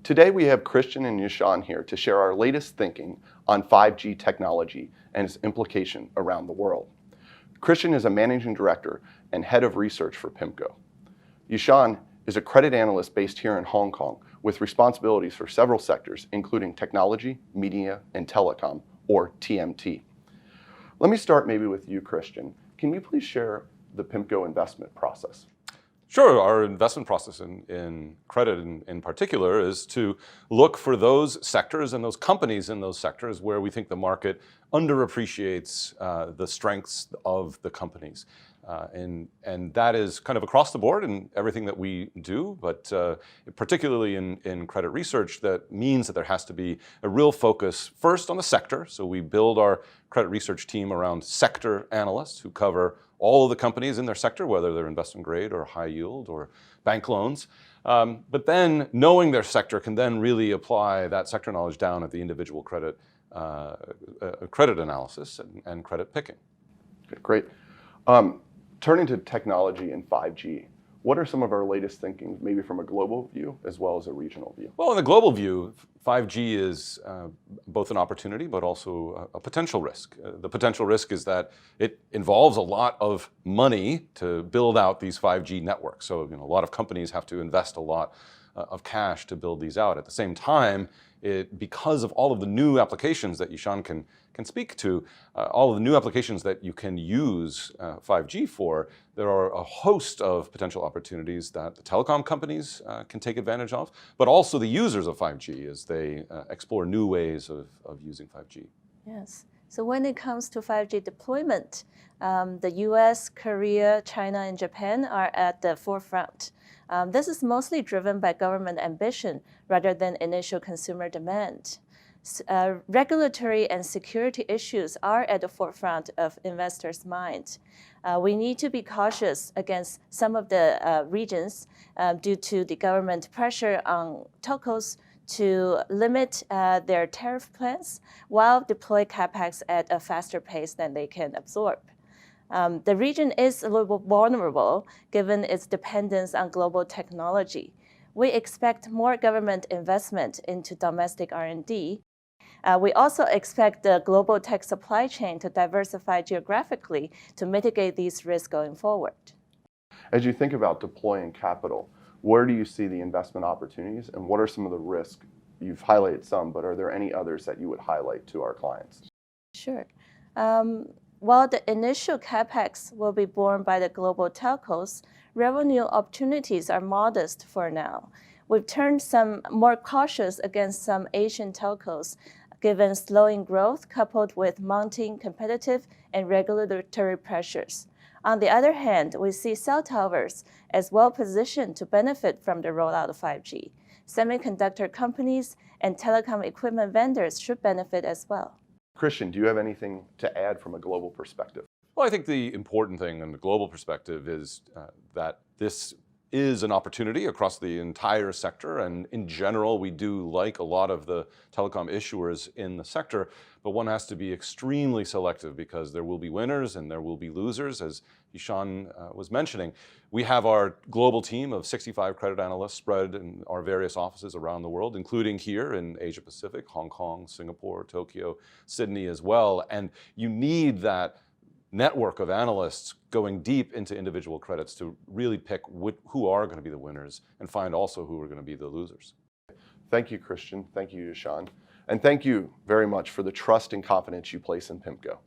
Today we have Christian and Yashan here to share our latest thinking on 5G technology and its implication around the world. Christian is a managing director and head of research for PIMCO. Yashan is a credit analyst based here in Hong Kong with responsibilities for several sectors, including technology, media, and telecom, or TMT. Let me start maybe with you, Christian. Can you please share the PIMCO investment process? Sure. Our investment process in credit in particular is to look for those sectors and those companies in those sectors where we think the market underappreciates the strengths of the companies. And that is kind of across the board in everything that we do, but particularly in credit research, that means that there has to be a real focus first on the sector. So we build our credit research team around sector analysts who cover all of the companies in their sector, whether they're investment grade or high yield or bank loans. But then knowing their sector can then really apply that sector knowledge down at the individual credit analysis and credit picking. Okay, great. Turning to technology and 5G, what are some of our latest thinking, maybe from a global view as well as a regional view? Well, in the global view, 5G is both an opportunity but also a potential risk. The potential risk is that it involves a lot of money to build out these 5G networks. So a lot of companies have to invest a lot of cash to build these out. At the same time, because of all of the new applications that Yashan can speak to, all of the new applications that you can use 5G for, there are a host of potential opportunities that the telecom companies can take advantage of, but also the users of 5G as they explore new ways of using 5G. Yes. So when it comes to 5G deployment, the US, Korea, China, and Japan are at the forefront. This is mostly driven by government ambition rather than initial consumer demand. Regulatory and security issues are at the forefront of investors' minds. We need to be cautious against some of the regions due to the government pressure on telcos to limit their tariff plans while deploy capex at a faster pace than they can absorb. The region is a little vulnerable given its dependence on global technology. We expect more government investment into domestic R&D. We also expect the global tech supply chain to diversify geographically to mitigate these risks going forward. As you think about deploying capital, where do you see the investment opportunities and what are some of the risks? You've highlighted some, but are there any others that you would highlight to our clients? Sure. While the initial capex will be borne by the global telcos, revenue opportunities are modest for now. We've turned some more cautious against some Asian telcos, given slowing growth coupled with mounting competitive and regulatory pressures. On the other hand, we see cell towers as well positioned to benefit from the rollout of 5G. Semiconductor companies and telecom equipment vendors should benefit as well. Christian, do you have anything to add from a global perspective? Well, I think the important thing in the global perspective is that this is an opportunity across the entire sector, and in general we do like a lot of the telecom issuers in the sector, but one has to be extremely selective because there will be winners and there will be losers, as Yashan was mentioning. We have our global team of 65 credit analysts spread in our various offices around the world, including here in Asia Pacific, Hong Kong, Singapore, Tokyo, Sydney as well, and you need that network of analysts going deep into individual credits to really pick who are going to be the winners and find also who are going to be the losers. Thank you, Christian. Thank you, Yashan. And thank you very much for the trust and confidence you place in PIMCO.